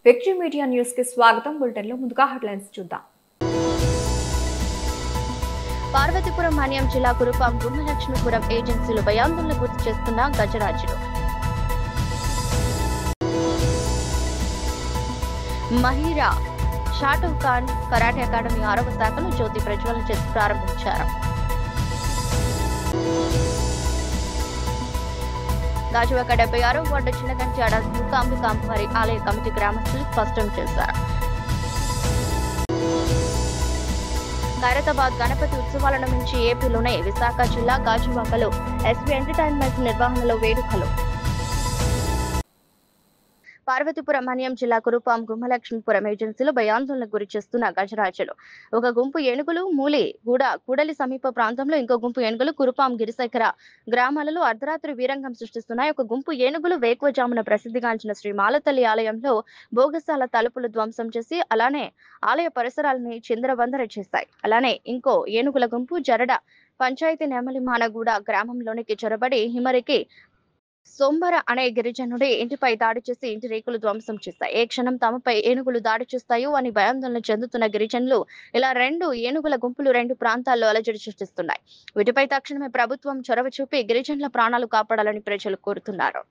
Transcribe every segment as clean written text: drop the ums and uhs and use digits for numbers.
Victory media news కి స్వాగతం. Bulletin లో ముందుగా హెడ్లైన్స్ చూద్దాం. పార్వతీపురం మన్యం జిల్లా కురుపాం గుమ్మలక్ష్మీపురం ఏజెన్సీలు భయాందోళన గుర్తు చేస్తున్న గజరాజులు. మహిరా షాటవ్ ఖాన్ కరాటే అకాడమీ 6వ శాఖను జ్యోతి ప్రజ్వలన చేసి ప్రారంభించారు. గాజువాక 76వ వార్డు చిన్నగంచాడ మూకాంబిక అమ్మవారి ఆలయ కమిటీ గ్రామస్తులు స్పష్టం చేశారు. ఖైరతాబాద్ గణపతి ఉత్సవాలను మించి ఏపీలోనే విశాఖ జిల్లా గాజువాకలో ఎస్వీ ఎంటర్టైన్మెంట్ నిర్వహణలో వేడుకలు. పార్వతీపురం మన్యం జిల్లా కురుపాం గుమ్మలక్ష్మీపురం ఏజెన్సీలో భయాందోళనకు గురి చేస్తున్న గజరాజులు. ఒక గుంపు ఏనుగులు కూడలి సమీప ప్రాంతంలో ఇంకో గుంపు ఏనుగులు కురుపాం గిరిశేఖర గ్రామాలలో అర్ధరాత్రి వీరంగం సృష్టిస్తున్నాయి. ఒక గుంపు ఏనుగులు వేకువజామున ప్రసిద్ధిగాంచిన శ్రీ మాలతల్లి ఆలయంలో భోగశాల తలుపులు ధ్వంసం చేసి అలానే ఆలయ పరిసరాలని చిందరవందర చేశాయి. అలానే ఇంకో ఏనుగుల గుంపు జరడ పంచాయతీ నెమలిమానగూడ గ్రామంలోనికి చొరబడి హిమరికి సోంబర అనే గిరిజనుడి ఇంటిపై దాడి చేసి ఇంటి రేకులు ధ్వంసం చేస్తాయి. ఏ క్షణం తమపై ఏనుగులు దాడి చేస్తాయో అని భయాందోళన చెందుతున్న గిరిజనులు ఇలా 2 ఏనుగుల గుంపులు 2 ప్రాంతాల్లో అలజడి సృష్టిస్తున్నాయి. వీటిపై తక్షణమే ప్రభుత్వం చొరవ చూపి గిరిజనుల ప్రాణాలు కాపాడాలని ప్రజలు కోరుతున్నారు.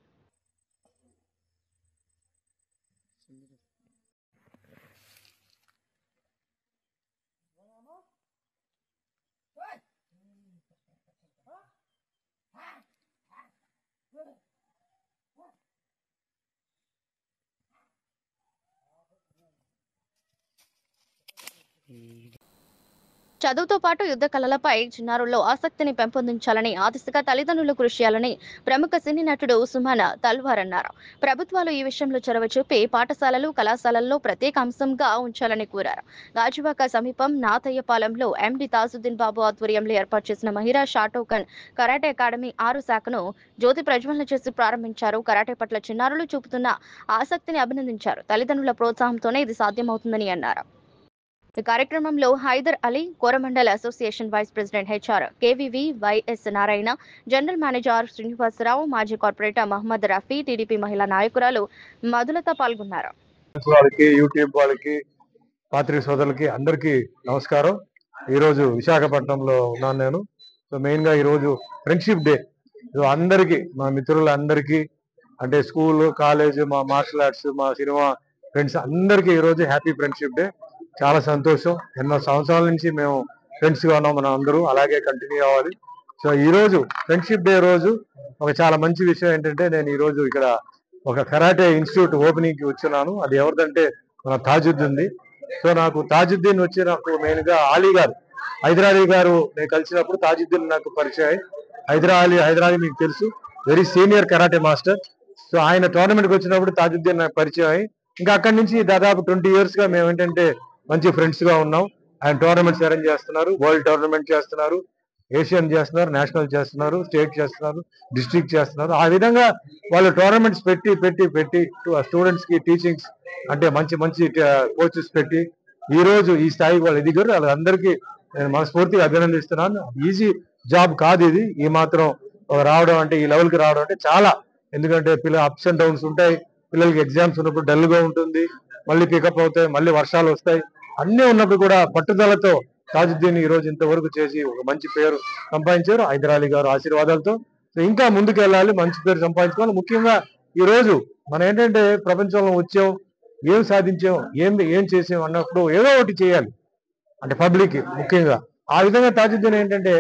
చదువుతో పాటు యుద్ధ కళలపై చిన్నారుల్లో ఆసక్తిని పెంపొందించాలని ఆ దిశగా తల్లిదండ్రులు కృషి చేయాలని ప్రముఖ సినీ నటుడు సుమన్ తల్వార్ అన్నారు. ప్రభుత్వాలు ఈ విషయంలో చొరవ చూపి పాఠశాలలు కళాశాలల్లో ప్రత్యేక అంశంగా ఉంచాలని కోరారు. గాజువాక సమీపం నాతయ్యపాలెంలో ఎండి తాజుద్దీన్ బాబు ఆధ్వర్యంలో ఏర్పాటు చేసిన మహిరా షాటవ్ ఖాన్ కరాటే అకాడమీ 6 శాఖను జ్యోతి ప్రజ్వలన చేసి ప్రారంభించారు. కరాటే పట్ల చిన్నారులు చూపుతున్న ఆసక్తిని అభినందించారు. తల్లిదండ్రుల ప్రోత్సాహంతోనే ఇది సాధ్యమవుతుందని అన్నారు. ఈ కార్యక్రమంలో Haider Ali, Coromandel association vice president HR KVV YS Narayana, general manager Srinivasarao, మాజీ కార్పొరేటర్ మహమ్మద్ రఫీ, టీడీపీ మహిళా నాయకురాలు మధులత పాల్గొన్నారు. యూట్యూబ్ వాళ్ళకి, పాత్రిక సోదరులకి అందరికీ నమస్కారం. ఈరోజు విశాఖపట్నంలో ఉన్నాను నేను. సో మెయిన్ గా ఈరోజు ఫ్రెండ్షిప్ డే. అందరికీ, మా మిత్రులందరికీ, అంటే స్కూల్, కాలేజ్, మా మార్షల్ ఆర్ట్స్, మా సినిమా ఫ్రెండ్స్ అందరికీ ఈరోజు హ్యాపీ ఫ్రెండ్షిప్ డే. చాలా సంతోషం. ఎన్నో సంవత్సరాల నుంచి మేము ఫ్రెండ్స్ గా ఉన్నాం. మనం అందరూ అలాగే కంటిన్యూ అవ్వాలి. సో ఈ రోజు ఫ్రెండ్షిప్ డే రోజు ఒక చాలా మంచి విషయం ఏంటంటే, నేను ఈ రోజు ఇక్కడ ఒక కరాటే ఇన్స్టిట్యూట్ ఓపెనింగ్ కి వచ్చున్నాను. అది ఎవరిదంటే మన తాజుద్దీన్. సో నాకు తాజుద్దీన్ వచ్చి నాకు మెయిన్ గా అలీ గారు, హైదర్ అలీ గారు నేను కలిసినప్పుడు తాజుద్దీన్ నాకు పరిచయం. హైదర్ అలీ మీకు తెలుసు, very senior karate master. So ఆయన టోర్నమెంట్ కి వచ్చినప్పుడు తాజుద్దీన్ నాకు పరిచయం. ఇంకా అక్కడి నుంచి దాదాపు 20 years గా మేము ఏంటంటే మంచి ఫ్రెండ్స్ గా ఉన్నాం. ఆయన టోర్నమెంట్స్ అరేంజ్ చేస్తున్నారు, వరల్డ్ టోర్నమెంట్ చేస్తున్నారు, ఏషియన్ చేస్తున్నారు, నేషనల్ చేస్తున్నారు, స్టేట్ చేస్తున్నారు, డిస్ట్రిక్ట్ చేస్తున్నారు. ఆ విధంగా వాళ్ళు టోర్నమెంట్స్ పెట్టి స్టూడెంట్స్ కి టీచింగ్స్ అంటే మంచి కోచెస్ పెట్టి ఈ రోజు ఈ స్థాయికి వాళ్ళు ఎదిగారు. వాళ్ళందరికీ నేను మనస్ఫూర్తిగా అభినందిస్తున్నాను. ఈజీ జాబ్ కాదు ఇది. ఈ మాత్రం రావడం అంటే, ఈ లెవెల్ కి రావడం అంటే చాలా, ఎందుకంటే పిల్లలు అప్స్ అండ్ డౌన్స్ ఉంటాయి. పిల్లలకి ఎగ్జామ్స్ ఉన్నప్పుడు డల్ గా ఉంటుంది, మళ్ళీ పికప్ అవుతాయి, మళ్ళీ వర్షాలు వస్తాయి. అన్ని ఉన్నప్పుడు కూడా పట్టుదలతో తాజుద్దీన్ ఈ రోజు ఇంతవరకు చేసి ఒక మంచి పేరు సంపాదించారు హైదర్ అలీ గారు ఆశీర్వాదాలతో. సో ఇంకా ముందుకు వెళ్ళాలి, మంచి పేరు సంపాదించుకోవాలి. ముఖ్యంగా ఈ రోజు మనం ఏంటంటే ప్రపంచంలో వచ్చాం, ఏం సాధించాం, ఏం చేసాం అన్నప్పుడు ఏదో ఒకటి చేయాలి, అంటే పబ్లిక్ ముఖ్యంగా. ఆ విధంగా తాజుద్దీన్ ఏంటంటే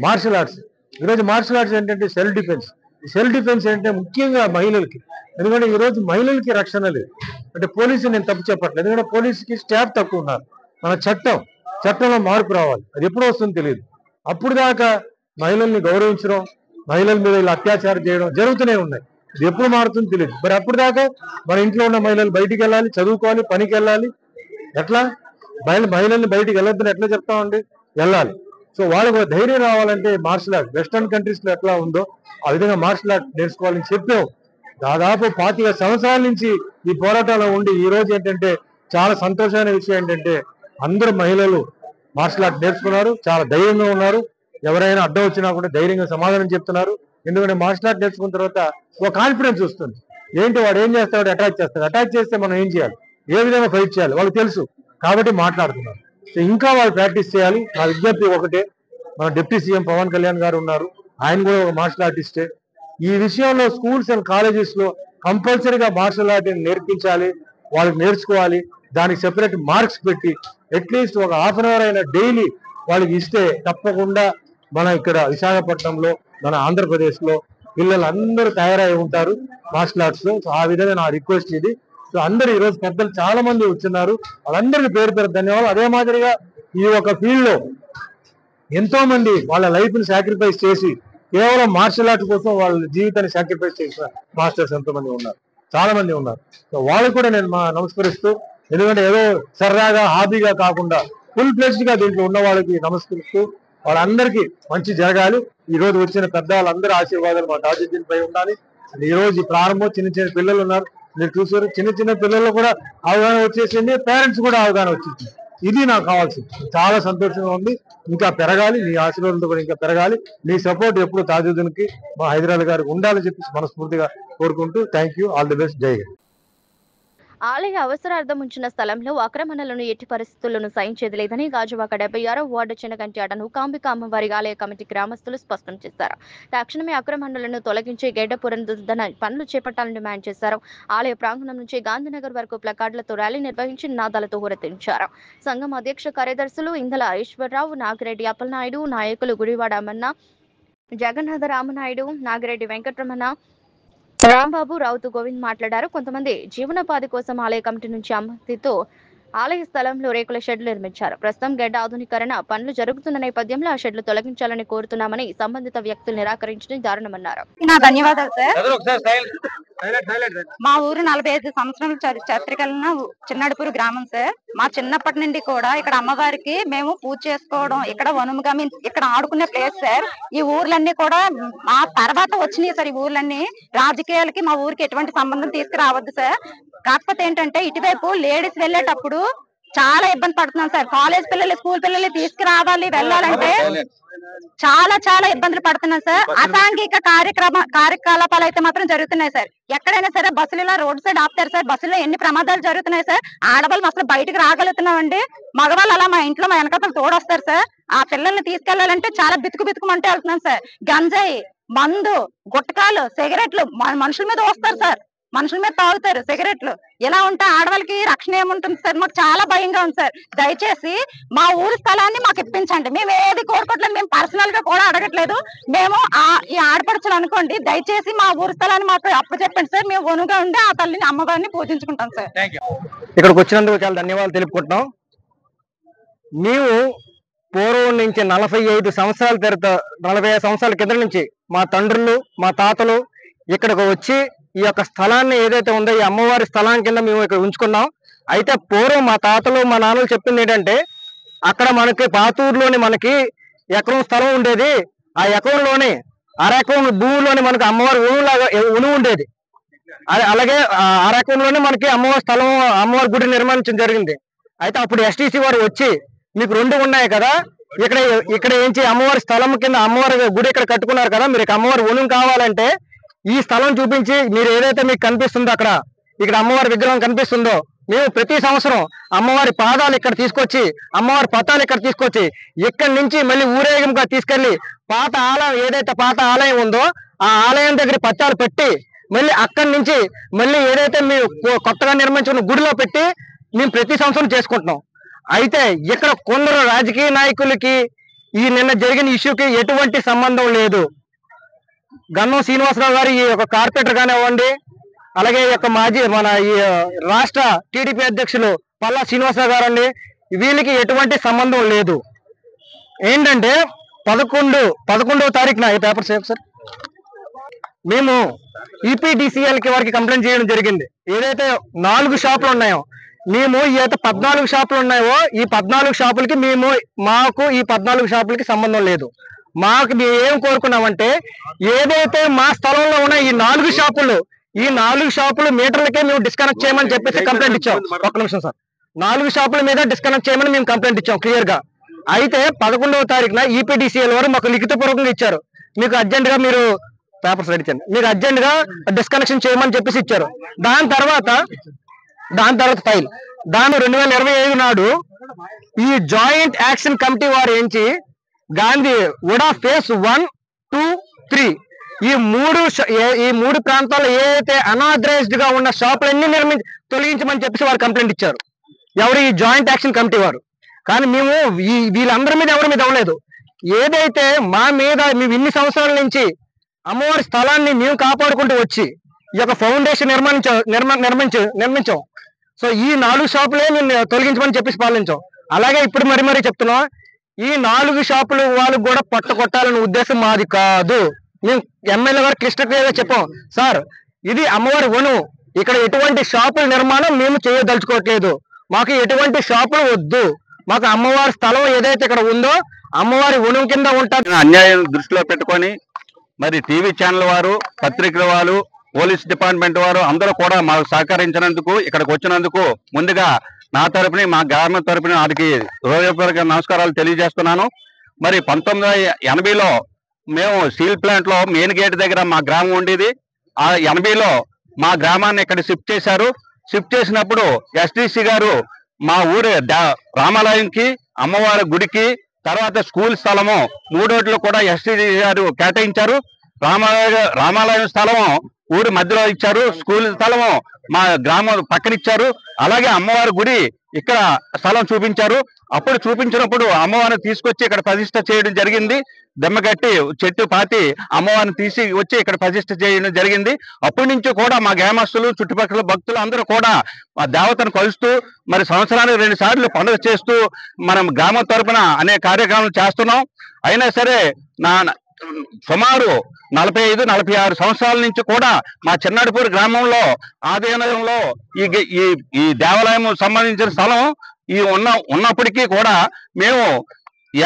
మార్షల్ ఆర్ట్స్. ఈరోజు మార్షల్ ఆర్ట్స్ ఏంటంటే సెల్ఫ్ డిఫెన్స్ ఏంటంటే ముఖ్యంగా మహిళలకి. ఎందుకంటే ఈ రోజు మహిళలకి రక్షణ లేదు. అంటే పోలీసు నేను తప్పు చెప్పట్లేదు, ఎందుకంటే పోలీసుకి స్టాఫ్ తక్కువ ఉన్నారు. మన చట్టంలో మార్పు రావాలి. అది ఎప్పుడు వస్తుందో తెలియదు. అప్పుడు దాకా మహిళల్ని గౌరవించడం, మహిళల మీద ఇలా అత్యాచారం చేయడం జరుగుతూనే ఉన్నాయి. ఇది ఎప్పుడు మారుతుందో తెలియదు. మరి అప్పుడు దాకా మన ఇంట్లో ఉన్న మహిళలు బయటికి వెళ్ళాలి, చదువుకోవాలి, పనికి వెళ్ళాలి. ఎట్లా మహిళల్ని బయటికి వెళ్ళొద్దని ఎట్లా చెప్తామండి? వెళ్ళాలి. సో వాళ్ళకు ధైర్యం రావాలంటే మార్షల్ ఆర్ట్ వెస్టర్న్ కంట్రీస్ లో ఎట్లా ఉందో ఆ విధంగా మార్షల్ ఆర్ట్ నేర్చుకోవాలని చెప్పాం. దాదాపు 25 సంవత్సరాల నుంచి ఈ పోరాటంలో ఉండి ఈ రోజు ఏంటంటే చాలా సంతోషమైన విషయం ఏంటంటే అందరూ మహిళలు మార్షల్ ఆర్ట్ నేర్చుకున్నారు, చాలా ధైర్యంగా ఉన్నారు. ఎవరైనా అడ్డం వచ్చినా కూడా ధైర్యంగా సమాధానం చెప్తున్నారు. ఎందుకంటే మార్షల్ ఆర్ట్ నేర్చుకున్న తర్వాత ఒక కాన్ఫిడెన్స్ వస్తుంది. ఏంటి వాడు ఏం చేస్తాడు, అటాక్ చేస్తాడు. అటాక్ చేస్తే మనం ఏం చేయాలి, ఏ విధంగా ఫైట్ చేయాలి వాళ్ళకి తెలుసు కాబట్టి మాట్లాడుతున్నారు. సో ఇంకా వాళ్ళు ప్రాక్టీస్ చేయాలి. నా విజ్ఞప్తి ఒకటే, మన డిప్యూటీ సీఎం పవన్ కళ్యాణ్ గారు ఉన్నారు, ఆయన కూడా ఒక మార్షల్ ఆర్టిస్టే. ఈ విషయంలో స్కూల్స్ అండ్ కాలేజెస్ లో కంపల్సరీగా మార్షల్ ఆర్ట్ నేర్పించాలి, వాళ్ళకి నేర్చుకోవాలి. దానికి సెపరేట్ మార్క్స్ పెట్టి అట్లీస్ట్ ఒక హాఫ్ అన్ అవర్ అయినా డైలీ వాళ్ళకి ఇస్తే తప్పకుండా మన ఇక్కడ విశాఖపట్నంలో, మన ఆంధ్రప్రదేశ్ లో పిల్లలందరూ తయారై ఉంటారు మార్షల్ ఆర్ట్స్ లో. సో ఆ విధంగా నా రిక్వెస్ట్ ఇది. సో అందరూ ఈరోజు పెద్దలు చాలా మంది వచ్చిన్నారు, వాళ్ళందరికీ పేరు పేరు ధన్యవాదాలు. అదే మాదిరిగా ఈ ఒక ఫీల్డ్ లో ఎంతో మంది వాళ్ళ లైఫ్ ని సాక్రిఫైస్ చేసి కేవలం మార్షల్ ఆర్ట్స్ కోసం వాళ్ళ జీవితాన్ని సాక్రిఫైస్ చేసిన మాస్టర్స్ ఎంతో మంది ఉన్నారు, చాలా మంది ఉన్నారు. సో వాళ్ళకు కూడా నేను నమస్కరిస్తూ, ఎందుకంటే ఏదో సరదాగా హాబీగా కాకుండా ఫుల్ ఫ్లెడ్జ్డ్ గా దీంట్లో ఉన్న వాళ్ళకి నమస్కరిస్తూ, వాళ్ళందరికీ మంచి జరగాలి. ఈ రోజు వచ్చిన పెద్ద వాళ్ళందరూ ఆశీర్వాదాలు మా తాజుద్దీన్ పై ఉండాలి. ఈ రోజు ఈ ప్రారంభం చిన్న చిన్న పిల్లలు ఉన్నారు, మీరు చూసారు, చిన్న చిన్న పిల్లలు కూడా అవగాహన వచ్చేసింది, పేరెంట్స్ కూడా అవగాహన వచ్చేసింది. ఇది నాకు కావాల్సింది. చాలా సంతోషంగా ఉంది. ఇంకా పెరగాలి, మీ ఆశీర్వాదంతో కూడా ఇంకా పెరగాలి. మీ సపోర్ట్ ఎప్పుడు తాజుద్దీన్ కి, మా హైదరాబాద్ గారికి ఉండాలని చెప్పి మనస్ఫూర్తిగా కోరుకుంటూ, thank you, all the best, జై హింద్. ఆలయ అవసరార్థం ఉంచిన స్థలంలో ఆక్రమణలను ఎట్టి పరిస్థితులను సహించేది లేదని గాజువాక 76వ వార్డు చిన్నగంటి అడ నూకాంబిక అమ్మవారి ఆలయ కమిటీ గ్రామస్తులు స్పష్టం చేశారు. తక్షణమే ఆక్రమణలను తొలగించి గడ్డ పునరుద్ధరణ పనులు చేపట్టాలని డిమాండ్ చేశారు. ఆలయ ప్రాంగణం నుంచి గాంధీనగర్ వరకు ప్లకార్డులతో ర్యాలీ నిర్వహించి నినాదాలతో హోరెత్తించారు. సంఘం అధ్యక్ష కార్యదర్శులు ఇందల ఈశ్వరరావు, నాగిరెడ్డి అప్పలనాయుడు, నాయకులు గుడివాడ అమ్మన్న, జగన్నాథ రామనాయుడు, నాగిరెడ్డి వెంకటరమణ, రాంబాబు, రావుతు గోవింద్ మాట్లాడారు. కొంతమంది జీవనోపాధి కోసం ఆలయ కమిటీ నుంచి అనుమతితో ఆలయ స్థలంలో రేకుల షెడ్లు నిర్మించారు. ప్రస్తుతం గడ్డ ఆధునీకరణ పనులు జరుగుతున్న నేపథ్యంలో ఆ షెడ్లు తొలగించాలని కోరుతున్నామని సంబంధిత వ్యక్తులు నిరాకరించడం దారుణమన్నారు. ధన్యవాదాలు సార్. మా ఊరు 45 సంవత్సరాల చరిత్ర కలిగిన చిన్నడుపూరు గ్రామం సార్. మా చిన్నప్పటి నుండి కూడా ఇక్కడ అమ్మవారికి మేము పూజ చేసుకోవడం, ఇక్కడ వనుముగా ఇక్కడ ఆడుకునే ప్లేస్ సార్. ఈ ఊర్లన్నీ కూడా మా తర్వాత వచ్చినాయి సార్. ఈ ఊర్లన్నీ రాజకీయాలకి మా ఊరికి ఎటువంటి సంబంధం తీసుకురావద్దు సార్. కాకపోతే ఏంటంటే ఇటువైపు లేడీస్ వెళ్ళేటప్పుడు చాలా ఇబ్బంది పడుతున్నాం సార్. కాలేజ్ పిల్లలు, స్కూల్ పిల్లలు తీసుకురావాలి, వెళ్ళాలంటే చాలా ఇబ్బందులు పడుతున్నాం సార్. అసాంఘిక కార్యకలాపాలు అయితే మాత్రం జరుగుతున్నాయి సార్. ఎక్కడైనా సరే బస్సులు ఇలా రోడ్ సైడ్ ఆపుతారు సార్. బస్సులో ఎన్ని ప్రమాదాలు జరుగుతున్నాయి సార్. ఆడవాళ్ళు అసలు బయటకు రాగలుగుతున్నామండి. మగవాళ్ళు అలా మా ఇంట్లో మా వెనకాతలు తోడొస్తారు సార్. ఆ పిల్లల్ని తీసుకెళ్లాలంటే చాలా బితుకుమంటే వెళ్తున్నాం సార్. గంజాయి, మందు, గుట్టకాలు, సిగరెట్లు మనుషుల మీద వస్తారు సార్. మనుషుల మీద తాగుతారు సిగరెట్లు. ఇలా ఉంటే ఆడవాళ్ళకి రక్షణ ఏముంటుంది సార్? మాకు చాలా భయంగా ఉంది సార్. దయచేసి మా ఊరి స్థలాన్ని మాకు ఇప్పించండి. మేము ఏది కోరుకోవట్లేదు, మేము పర్సనల్ గా కూడా అడగట్లేదు. మేము ఈ ఆడపడుచులు అనుకోండి, దయచేసి మా ఊరి స్థలాన్ని మాకు అప్పచెప్పండి సార్. మేము వనుగా ఉండి ఆ తల్లిని, అమ్మవారిని పూజించుకుంటాం సార్. ఇక్కడికి వచ్చినందుకు చాలా ధన్యవాదాలు తెలుపుకుంటున్నాం. మేము పూర్వం నుంచి 45 సంవత్సరాల కింద నుంచి మా తండ్రులు, మా తాతలు ఇక్కడికి వచ్చి ఈ యొక్క స్థలాన్ని ఏదైతే ఉందో ఈ అమ్మవారి స్థలం కింద మేము ఇక్కడ ఉంచుకున్నాం. అయితే పూర్వం మా తాతలు, మా నాన్నలు చెప్పింది ఏంటంటే, అక్కడ మనకి పాతూరులోని మనకి ఎకరం స్థలం ఉండేది. ఆ ఎకరంలోని అరెకరం భూమిలోని మనకి అమ్మవారి ఉనువు ఉండేది. అలాగే అరెకంలోనే మనకి అమ్మవారి స్థలం, అమ్మవారి గుడి నిర్మించడం జరిగింది. అయితే అప్పుడు ఎస్టీసీ వారు వచ్చి, మీకు 2 ఉన్నాయి కదా, ఇక్కడ ఏంచి అమ్మవారి స్థలం కింద అమ్మవారి గుడి ఇక్కడ కట్టుకున్నారు కదా, మీరు అమ్మవారి ఉనువు కావాలంటే ఈ స్థలం చూపించి, మీరు ఏదైతే మీకు కనిపిస్తుందో ఇక్కడ అమ్మవారి విగ్రహం కనిపిస్తుందో, మేము ప్రతి సంవత్సరం అమ్మవారి పాదాలు ఇక్కడ తీసుకొచ్చి, అమ్మవారి పతాలు ఇక్కడ తీసుకొచ్చి, ఇక్కడి నుంచి మళ్ళీ ఊరేగింపుగా తీసుకెళ్లి పాత ఆలయం ఏదైతే పాత ఆలయం ఉందో ఆ ఆలయం దగ్గర పత్తాలు పెట్టి, మళ్ళీ అక్కడి నుంచి మళ్ళీ ఏదైతే మేము కొత్తగా నిర్మించుకున్న గుడిలో పెట్టి మేము ప్రతి సంవత్సరం చేసుకుంటున్నాం. అయితే ఇక్కడ కొందరు రాజకీయ నాయకులకి ఈ నిన్న జరిగిన ఇష్యూకి ఎటువంటి సంబంధం లేదు. గన్నం శ్రీనివాసరావు గారు ఈ యొక్క కార్పొరేటర్ కానివ్వండి, అలాగే ఈ యొక్క మన ఈ రాష్ట్ర టీడీపీ అధ్యక్షులు పల్లా శ్రీనివాసరావు గారు అండి, వీళ్ళకి ఎటువంటి సంబంధం లేదు. ఏంటంటే 11వ తారీఖున ఈ పేపర్ సేఫ్ సార్, మేము ఈపీడీసీఎల్ కి వారికి కంప్లైంట్ చేయడం జరిగింది. ఏదైతే 4 షాపులు ఉన్నాయో, మేము ఏదైతే 14 షాపులు ఉన్నాయో ఈ 14 షాపులకి మాకు ఈ 14 షాపులకి సంబంధం లేదు. మాకు మేము ఏం కోరుకున్నామంటే, ఏదైతే మా స్థలంలో ఉన్న ఈ 4 షాపులు, ఈ 4 షాపులు మీటర్లకే మేము డిస్కనెక్ట్ చేయమని చెప్పేసి కంప్లైంట్ ఇచ్చాం. ఒక్క నిమిషం సార్, 4 షాపుల మీద డిస్కనెక్ట్ చేయమని మేము కంప్లైంట్ ఇచ్చాం క్లియర్ గా. అయితే 11వ తారీఖున ఈపీడీసీఎల్ వారు మాకు లిఖితపూర్వకంగా ఇచ్చారు, మీకు అర్జెంట్ గా మీరు పేపర్స్ రెడీ చేయండి. మీరు అర్జెంట్ గా డిస్కనెక్షన్ చేయమని చెప్పేసి ఇచ్చారు. దాని తర్వాత ఫైల్ దాని 2025 నాడు ఈ జాయింట్ యాక్షన్ కమిటీ వారు ఏంచి గాంధీ ఉడా ఫేస్ 1, 2, 3 ఈ మూడు ప్రాంతాల్లో ఏదైతే అనాథరైజ్డ్ గా ఉన్న షాపులన్నీ తొలగించమని చెప్పేసి వారు కంప్లైంట్ ఇచ్చారు. ఎవరు? ఈ జాయింట్ యాక్షన్ కమిటీ వారు. కానీ మేము వీళ్ళందరి మీద ఎవరి మీద అవ్వలేదు. ఏదైతే మా మీద మేము ఇన్ని సంవత్సరాల నుంచి అమ్మవారి స్థలాన్ని మేము కాపాడుకుంటూ వచ్చి ఈ యొక్క ఫౌండేషన్ నిర్మించాం. సో ఈ 4 షాపులే మేము తొలగించమని చెప్పేసి పాలించాం. అలాగే ఇప్పుడు మరీ చెప్తున్నాం, ఈ 4 షాపులు వాళ్ళకు కూడా కొట్టాలనే ఉద్దేశం మాది కాదు. మేము ఎమ్మెల్యే గారు కృష్ణప్రియగా చెప్పాం, సార్ ఇది అమ్మవారి వను, ఇక్కడ ఎటువంటి షాపుల నిర్మాణం మేము చేయదలుచుకోవట్లేదు, మాకు ఎటువంటి షాపులు వద్దు, మాకు అమ్మవారి స్థలం ఏదైతే ఇక్కడ ఉందో అమ్మవారి వనం కింద ఉంటుంది. అన్యాయం దృష్టిలో పెట్టుకొని మరి టీవీ ఛానల్ వారు, పత్రికల వారు, పోలీస్ డిపార్ట్మెంట్ వారు అందరూ కూడా మాకు సహకరించినందుకు, ఇక్కడికి వచ్చినందుకు ముందుగా నా తరపుని, మా గ్రామం తరపుని వారికి హృదయపూర్వక నమస్కారాలు తెలియజేస్తున్నాను. మరి 1980లో మేము స్టీల్ ప్లాంట్ లో మెయిన్ గేట్ దగ్గర మా గ్రామం ఉండేది. ఆ 80లో మా గ్రామాన్ని ఇక్కడ షిఫ్ట్ చేశారు. షిఫ్ట్ చేసినప్పుడు ఎస్డిసి గారు మా ఊరి రామాలయంకి, అమ్మవారి గుడికి, తర్వాత స్కూల్ స్థలము 3 కూడా ఎస్డిసి గారు కేటాయించారు. రామాలయం స్థలము ఊరి మధ్యలో ఇచ్చారు, స్కూల్ స్థలము మా గ్రామం పక్కన ఇచ్చారు. అలాగే అమ్మవారి గుడి ఇక్కడ స్థలం చూపించారు. అప్పుడు చూపించినప్పుడు అమ్మవారిని తీసుకొచ్చి ఇక్కడ ప్రతిష్ఠ చేయడం జరిగింది. దెమ్మగట్టి చెట్టు పాతి అమ్మవారిని తీసి వచ్చి ఇక్కడ ప్రతిష్ఠ చేయడం జరిగింది. అప్పటి నుంచి కూడా మా గ్రామస్తులు, చుట్టుపక్కల భక్తులు అందరూ కూడా ఆ దేవతను కొలుస్తూ మరి సంవత్సరానికి 2 సార్లు పండుగ చేస్తూ మనం గ్రామం తరపున అనేక కార్యక్రమాలు చేస్తున్నాం. అయినా సరే సుమారు 45-46 సంవత్సరాల నుంచి కూడా మా చిన్నడిపూర్ గ్రామంలో ఆధీనంలో ఈ దేవాలయం సంబంధించిన స్థలం ఉన్నప్పటికీ కూడా మేము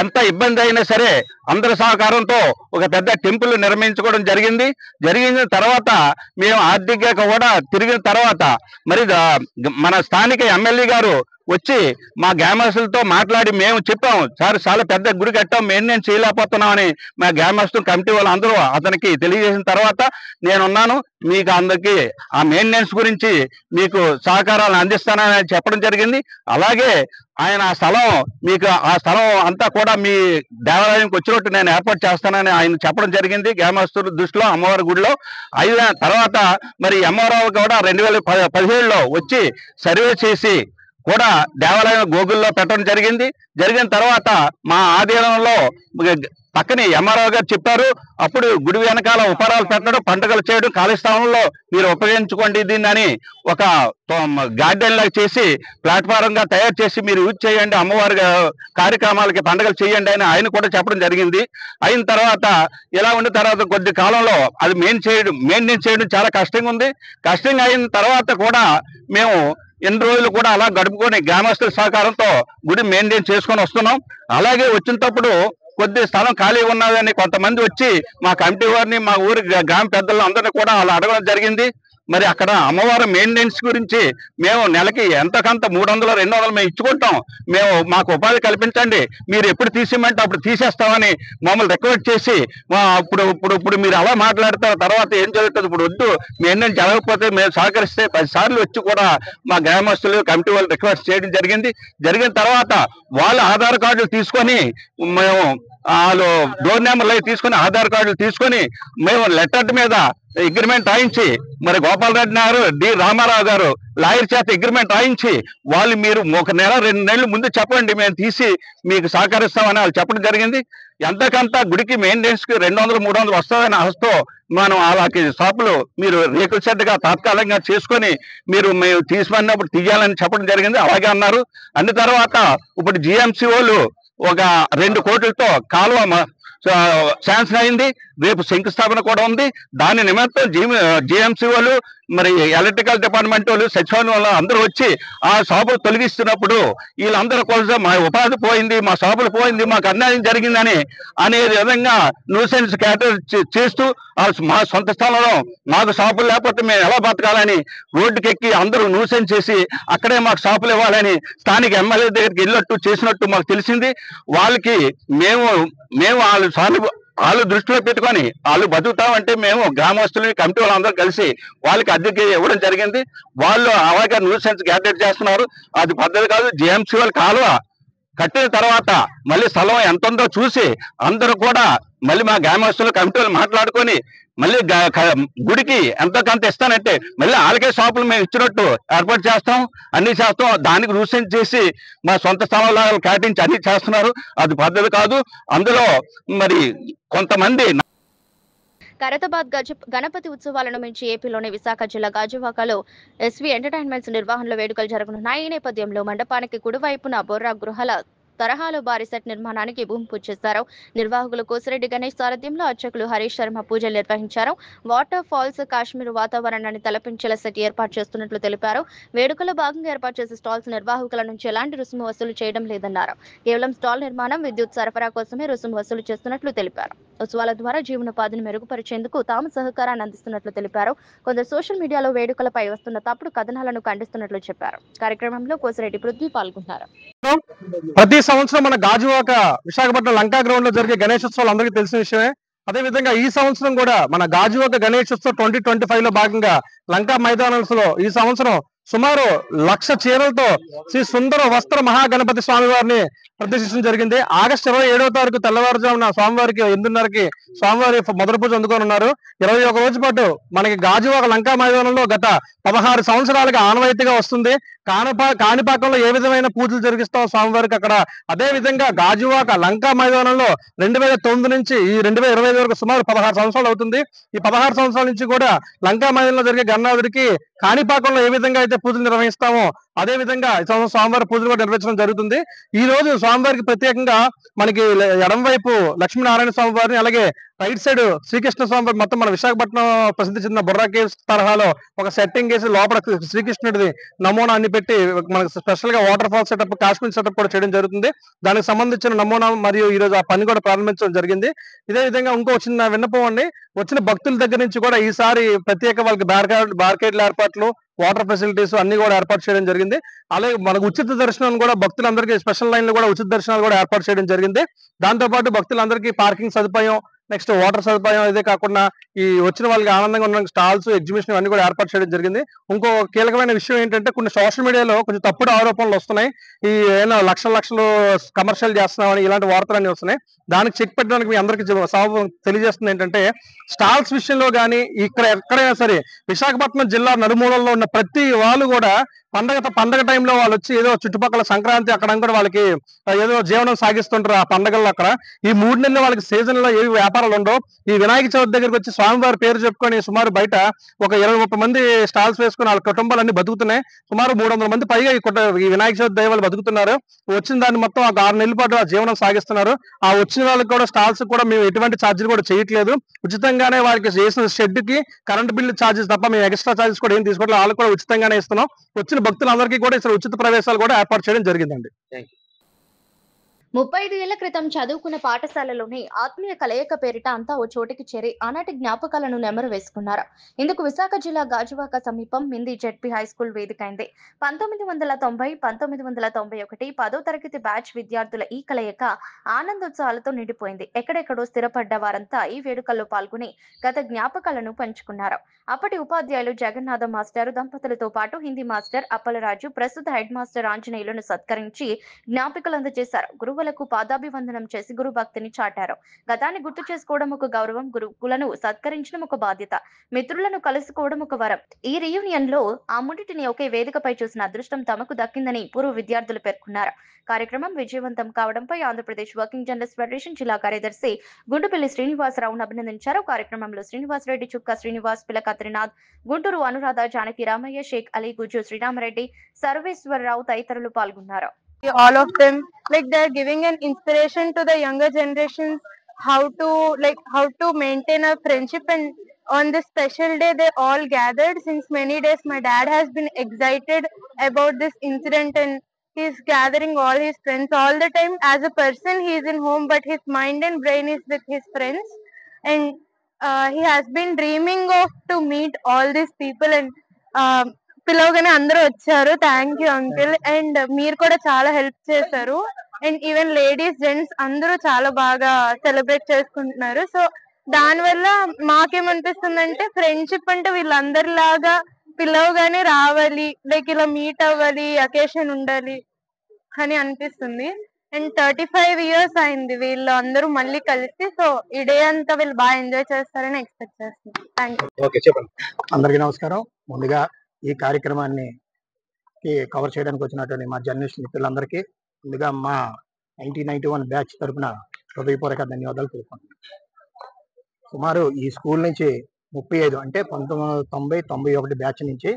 ఎంత ఇబ్బంది అయినా సరే అందరి సహకారంతో ఒక పెద్ద టెంపుల్ నిర్మించుకోవడం జరిగిన తర్వాత మేము ఆర్థికంగా కూడా తిరిగిన తర్వాత మరి మన స్థానిక ఎమ్మెల్యే గారు వచ్చి మా గ్రామస్తులతో మాట్లాడి మేము చెప్పాం, సార్ చాలా పెద్ద గుడి కట్టాం, మెయింటెనెన్స్ చేయలేకపోతున్నామని మా గ్రామస్తులు కమిటీ వాళ్ళు అందరూ అతనికి తెలియజేసిన తర్వాత నేనున్నాను, మీకు అందరికీ ఆ మెయింటెనెన్స్ గురించి మీకు సహకారాలను అందిస్తానని చెప్పడం జరిగింది. అలాగే ఆయన ఆ స్థలం అంతా కూడా మీ దేవాలయానికి వచ్చినట్టు నేను ఏర్పాటు చేస్తానని ఆయన చెప్పడం జరిగింది గ్రామస్తుల దృష్టిలో అమ్మవారి గుడిలో. అయిన తర్వాత మరి అమ్మవారు కూడా 2017లో వచ్చి సర్వే చేసి కూడా దేవాలయం గూగుల్లో పెట్టడం జరిగిన తర్వాత మా ఆధీనంలో పక్కనే ఎంఆర్ఓ గారు చెప్పారు. అప్పుడు గుడి వెనకాల ఉపహారాలు పెట్టడం, పండుగలు చేయడం, ఖాళీ స్థలంలో మీరు ఉపయోగించుకోండి దీన్ని అని ఒక గార్డెన్ లాగా చేసి ప్లాట్ఫారం గా తయారు చేసి మీరు యూజ్ చేయండి, అమ్మవారి కార్యక్రమాలకి పండుగలు చేయండి అని ఆయన కూడా చెప్పడం జరిగింది. అయిన తర్వాత ఇలా ఉన్న తర్వాత కొద్ది కాలంలో అది మెయింటైన్ చేయడం చాలా కష్టంగా ఉంది. కష్టంగా అయిన తర్వాత కూడా మేము ఎన్ని రోజులు కూడా అలా గడుపుకొని గ్రామస్తుల సహకారంతో గుడి మెయింటైన్ చేసుకొని వస్తున్నాం. అలాగే వచ్చినప్పుడు కొద్ది స్థలం ఖాళీ ఉన్నదని కొంతమంది వచ్చి మా కమిటీ వారిని, మా ఊరి గ్రామ పెద్దలు అందరినీ కూడా అలా అడగడం జరిగింది. మరి అక్కడ అమ్మవారి మెయింటెనెన్స్ గురించి మేము నెలకి ఎంతకంత 300-200 మేము ఇచ్చుకుంటాం, మాకు ఉపాధి కల్పించండి, మీరు ఎప్పుడు తీసేయమంటే అప్పుడు తీసేస్తామని మమ్మల్ని రిక్వెస్ట్ చేసి ఇప్పుడు మీరు అలా మాట్లాడతారు, తర్వాత ఏం జరుగుతుంది, ఇప్పుడు వద్దు, మెయింటెనెన్స్ జరగకపోతే మేము సహకరిస్తే 10 సార్లు వచ్చి కూడా మా గ్రామస్తులు కమిటీ వాళ్ళు రిక్వెస్ట్ చేయడం జరిగిన తర్వాత వాళ్ళు ఆధార్ కార్డులు తీసుకొని మేము వాళ్ళు డోర్ నెంబర్లు తీసుకొని ఆధార్ కార్డులు తీసుకొని మేము లెటర్ మీద అగ్రిమెంట్ రాయించి మరి గోపాలరెడ్డి గారు, డి రామారావు గారు లాయర్ చేత అగ్రిమెంట్ రాయించి వాళ్ళు మీరు 1 నెల 2 నెలలు ముందు చెప్పండి, మేము తీసి మీకు సహకరిస్తామని వాళ్ళు చెప్పడం జరిగింది. ఎంతకంత గుడికి మెయింటెనెన్స్ కి 200-300 వస్తుందని ఆశతో మనం అలాంటి షాపులు మీరు రేకుల షెడ్గా తాత్కాలికంగా చేసుకొని మేము తీసుకున్నప్పుడు తీయాలని చెప్పడం జరిగింది. అలాగే అన్నారు. అన్న తర్వాత ఇప్పుడు జిఎంసి వాళ్ళు ఒక 2 కోట్లతో కాలువ శాంక్షన్ అయింది. రేపు శంకుస్థాపన కూడా ఉంది. దాని నిమిత్తం జిఎంసి వాళ్ళు మరి ఎలక్ట్రికల్ డిపార్ట్మెంట్ వాళ్ళు, సచివాలయం వాళ్ళు అందరూ వచ్చి ఆ షాపులు తొలగిస్తున్నప్పుడు వీళ్ళందరూ కోసం మా ఉపాధి పోయింది, మా షాపులు పోయింది, మాకు అన్యాయం జరిగిందని అనే విధంగా న్యూసెన్స్ క్యాటర్ చేస్తూ మా సొంత స్థలంలో మాకు షాపులు లేకపోతే మేము ఎలా బతకాలని రోడ్డుకి ఎక్కి అందరూ న్యూసెన్స్ చేసి అక్కడే మాకు షాపులు ఇవ్వాలని స్థానిక ఎమ్మెల్యే దగ్గరికి వెళ్ళినట్టు చేసినట్టు మాకు తెలిసింది. వాళ్ళకి మేము వాళ్ళు దృష్టిలో పెట్టుకొని వాళ్ళు బతుకుతామంటే మేము గ్రామస్తులు కమిటీ వాళ్ళందరూ కలిసి వాళ్ళకి అద్దెకి ఇవ్వడం జరిగింది. వాళ్ళు అలాగే న్యూసెన్స్ గ్యాదర్ చేస్తున్నారు. అది పద్ధతి కాదు. జేఎంసీ వాళ్ళు కాలువ కట్టిన తర్వాత మళ్ళీ స్థలం ఎంత ఉందో చూసి అందరూ కూడా మళ్ళీ మా గ్రామస్తులు కమిటీ వాళ్ళు మాట్లాడుకొని మళ్ళీ గుడికి ఎంతో కొంత ఇస్తానంటే మళ్ళీ వాళ్ళకే షాపులు మేము ఇచ్చినట్టు ఏర్పాటు చేస్తాం, అన్ని చేస్తాం. దానికి న్యూసెన్స్ చేసి మా సొంత స్థలాలు కేటాయించి అన్ని చేస్తున్నారు. అది పద్ధతి కాదు. అందులో మరి కొంతమంది ఖైరతాబాద్ గణపతి ఉత్సవాలను మించి ఏపీలోని విశాఖ జిల్లా గాజువాకలో ఎస్వి ఎంటర్టైన్మెంట్స్ నిర్వహణలో వేడుకలు జరగనున్నాయి. ఈ నేపథ్యంలో మండపానికి కుడివైపున బొర్రా గృహాల తరహాలో భారీ సెట్ నిర్మాణానికి భూమి పూజ చేశారు. నిర్వాహకులు కోసిరెడ్డి గణేష్ సారథ్యంలో అర్చకులు హరీష్ శర్మ పూజలు నిర్వహించారు. వాటర్ ఫాల్స్ కాశ్మీర్ వాతావరణాన్ని తలపించేలా సెట్ ఏర్పాటు చేస్తున్నట్లు తెలిపారు. వేడుకలో భాగంగా ఏర్పాటు చేసే స్టాల్స్ నిర్వాహకుల నుంచి ఎలాంటి రుసుము వసూలు చేయడం లేదన్నారు. కేవలం స్టాల్ నిర్మాణం, విద్యుత్ సరఫరా కోసమే రుసుము వసూలు చేస్తున్నట్లు తెలిపారు. ఉత్సవాల ద్వారా జీవనోపాధిని మెరుగుపరిచేందుకు తాము సహకారాన్ని అందిస్తున్నట్లు తెలిపారు. కొందరు సోషల్ మీడియాలో వేడుకలపై వస్తున్న తప్పుడు కథనాలను ఖండిస్తున్నట్లు చెప్పారు. కార్యక్రమంలో కోసిరెడ్డి పృథ్వీ పాల్గొన్నారు. ప్రతి సంవత్సరం మన గాజువాక విశాఖపట్నం లంకా గ్రౌండ్ లో జరిగే గణేశోత్సవాలు అందరికీ తెలిసిన విషయమే. అదే విధంగా ఈ సంవత్సరం కూడా మన గాజువాక గణేశోత్సవం 2025 లో భాగంగా లంకా మైదానంలో ఈ సంవత్సరం సుమారు 1,00,000 చీరలతో శ్రీ సుందర వస్త్ర మహాగణపతి స్వామి వారిని ప్రదర్శించడం జరిగింది. ఆగస్టు 27వ తారీఖు తెల్లవారుజామున స్వామివారికి 8:30కి స్వామివారి మొదటి పూజ అందుకోనున్నారు. 21 రోజు పాటు మనకి గాజువాక లంకా మైదానంలో గత 16 సంవత్సరాలుగా ఆనవాయితీగా వస్తుంది. కాణిపాకంలో ఏ విధమైన పూజలు జరిగిస్తాం స్వామివారికి అక్కడ, అదే విధంగా గాజువాక లంకా మైదానంలో 2009 నుంచి ఈ 2025 వరకు సుమారు 16 సంవత్సరాలు అవుతుంది. ఈ 16 సంవత్సరాల నుంచి కూడా లంకా మైదానంలో జరిగే గణనాథుడికి కాణిపాకంలో ఏ విధంగా అయితే పూజలు నిర్వహిస్తామో అదే విధంగా ఈ సంవత్సరం స్వామివారి పూజలు కూడా నిర్వహించడం జరుగుతుంది. ఈ రోజు స్వామివారికి ప్రత్యేకంగా మనకి ఎడం వైపు లక్ష్మీనారాయణ స్వామి వారిని, అలాగే రైట్ సైడ్ శ్రీకృష్ణ స్వామి వారి, మొత్తం మన విశాఖపట్నం ప్రసిద్ధి చెందిన బొర్రా కేవ్స్ తరహాలో ఒక సెట్టింగ్ వేసి లోపల శ్రీకృష్ణుడిది నమూనా అన్ని పెట్టి మనకు స్పెషల్ గా water fall setup, Kashmir setup కూడా చేయడం జరుగుతుంది. దానికి సంబంధించిన నమూనా మరియు ఈ రోజు ఆ పని కూడా ప్రారంభించడం జరిగింది. ఇదే విధంగా ఇంకో చిన్న విన్నపం అండి, వచ్చిన భక్తుల దగ్గర నుంచి కూడా ఈసారి ప్రత్యేక వాళ్ళకి బార్కేడ్ల ఏర్పాట్లు, వాటర్ ఫెసిలిటీస్ అన్ని కూడా ఏర్పాటు చేయడం జరిగింది. అలాగే మనకు ఉచిత దర్శనం కూడా భక్తులందరికీ స్పెషల్ లైన్లు కూడా ఉచిత దర్శనాలు కూడా ఏర్పాటు చేయడం జరిగింది. దాంతో పాటు భక్తులందరికీ పార్కింగ్ సదుపాయం, నెక్స్ట్ వాటర్ సదుపాయం, ఇదే కాకుండా ఈ వచ్చిన వాళ్ళకి ఆనందంగా ఉన్న స్టాల్స్, ఎగ్జిబిషన్ ఇవన్నీ కూడా ఏర్పాటు చేయడం జరిగింది. ఇంకో కీలకమైన విషయం ఏంటంటే కొన్ని సోషల్ మీడియాలో కొంచెం తప్పుడు ఆరోపణలు వస్తున్నాయి. ఈ ఏమైనా లక్షలు కమర్షియల్ చేస్తున్నామని ఇలాంటి వార్తలన్నీ వస్తున్నాయి. దానికి చెక్ పెట్టడానికి మీ అందరికీ తెలియజేస్తుంది ఏంటంటే, స్టాల్స్ విషయంలో కానీ ఇక్కడ ఎక్కడైనా సరే విశాఖపట్నం జిల్లా నలుమూలల్లో ఉన్న ప్రతి వాళ్ళు కూడా పండగ టైంలో వాళ్ళు వచ్చి ఏదో చుట్టుపక్కల సంక్రాంతి అక్కడ కూడా వాళ్ళకి ఏదో జీవనం సాగిస్తుంటారు. ఆ పండగల్లో అక్కడ ఈ 3 నెలలు వాళ్ళకి సీజన్ లో ఏవి వ్యాపారాలు ఉండవు. ఈ వినాయక చవితి దగ్గరికి వచ్చి స్వామివారి పేరు చెప్పుకొని సుమారు బయట ఒక 20-30 మంది స్టాల్స్ వేసుకుని వాళ్ళ కుటుంబాలన్నీ బతుకుతున్నాయి. సుమారు 300 మంది పైగా ఈ వినాయక చవితి దైవాలు బతుకుతున్నారు. వచ్చిన దాన్ని మొత్తం ఒక 6 నెలల పాటు ఆ జీవనం సాగిస్తున్నారు. ఆ వచ్చిన వాళ్ళకి కూడా స్టాల్స్ కూడా మేము ఎటువంటి ఛార్జీలు కూడా చేయట్లేదు. ఉచితంగానే వాళ్ళకి చేసిన షెడ్ కి కరెంట్ బిల్లు ఛార్జెస్ తప్ప మేము ఎక్స్ట్రా ఛార్జెస్ కూడా ఏం తీసుకోవట్లేదు. వాళ్ళకి కూడా ఉచితంగానే ఇస్తున్నాం. వచ్చిన భక్తులందరికీ కూడా ఇక్కడ ఉచిత ప్రవేశాలు కూడా ఏర్పాటు చేయడం జరిగిందండి. 35 ఏళ్ల క్రితం చదువుకున్న పాఠశాలలోని ఆత్మీయ కలయిక పేరిట అంతా ఓ చోటికి చేరి ఆనాటి జ్ఞాపకాలను నెమరు వేసుకున్నారు. ఇందుకు విశాఖ జిల్లా గాజువాక సమీపం మింది జెడ్పీ హై స్కూల్ వేదికైంది. 1990, 1991 10వ తరగతి బ్యాచ్ విద్యార్థుల ఈ కలయిక ఆనందోత్సవాలతో నిండిపోయింది. ఎక్కడెక్కడో స్థిరపడ్డ వారంతా ఈ వేడుకల్లో పాల్గొని గత జ్ఞాపకాలను పంచుకున్నారు. అప్పటి ఉపాధ్యాయులు జగన్నాథ మాస్టర్ దంపతులతో పాటు హిందీ మాస్టర్ అప్పలరాజు, ప్రస్తుత హెడ్ మాస్టర్ ఆంజనేయులను సత్కరించి జ్ఞాపికలు అందజేశారు. గురువులకు పాదాభివందనం చేసి గురు భక్తిని చాటారు. గతాన్ని గుర్తు చేసుకోవడం ఒక గౌరవం, గురువులను సత్కరించడం ఒక బాధ్యత, మిత్రులను కలుసుకోవడం ఒక వరం. ఈ రీయూనియన్ లో ఆ ముడిటిని ఒకే వేదికపై చూసిన అదృష్టం తమకు దక్కిందని పూర్వ విద్యార్థులు పేర్కొన్నారు. కార్యక్రమం విజయవంతం కావడంపై ఆంధ్రప్రదేశ్ వర్కింగ్ జర్నలిస్ట్ ఫెడరేషన్ జిల్లా కార్యదర్శి గుంటుపల్లి శ్రీనివాసరావును అభినందించారు. కార్యక్రమంలో శ్రీనివాస్ రెడ్డి, చుక్క శ్రీనివాస్, పిలకత్రినాథ్, గుంటూరు అనురాధ, జానకి రామయ్య, షేక్ అలీ, గుజ్జు శ్రీరామరెడ్డి, సర్వేశ్వరరావు తదితరులు పాల్గొన్నారు. All of them, like they're giving an inspiration to the younger generations how to maintain a friendship. And on this special day they all gathered. Since many days my dad has been excited about this incident, and he's gathering all his friends all the time. As a person he is in home, but his mind and brain is with his friends, and he has been dreaming of to meet all these people. And పిలవగానే అందరూ వచ్చారు. Thank you uncle. And మీరు కూడా చాలా help చేశారు. And even ladies gents అందరూ చాలా బాగా సెలబ్రేట్ చేసుకుంటున్నారు. సో దాని వల్ల మాకేమనిపిస్తుందంటే ఫ్రెండ్షిప్ అంటే వీళ్ళందరిలాగా పిలవగానే రావాలి, లైక్ ఇలా మీట్ అవ్వాలి, అకేషన్ ఉండాలి అని అనిపిస్తుంది. అండ్ 35 years అయింది వీళ్ళు అందరూ మళ్ళీ కలిసి. సో ఈ డే అంతా వీళ్ళు బాగా ఎంజాయ్ చేస్తారని ఎక్స్పెక్ట్ చేస్తున్నాను. Thank you. ఓకే, చెప్పండి. అందరికీ నమస్కారం. ముందుగా ఈ కార్యక్రమాన్ని కవర్ చేయడానికి వచ్చినటువంటి మా జర్నలిస్ట్ మిత్రులందరికీ ముందుగా మా 1991 బ్యాచ్ తరఫున హృదయపూర్వక ధన్యవాదాలు తెలుపుకుంటున్నాను. సుమారు ఈ స్కూల్ నుంచి 35 అంటే 1990-91 బ్యాచ్ నుంచి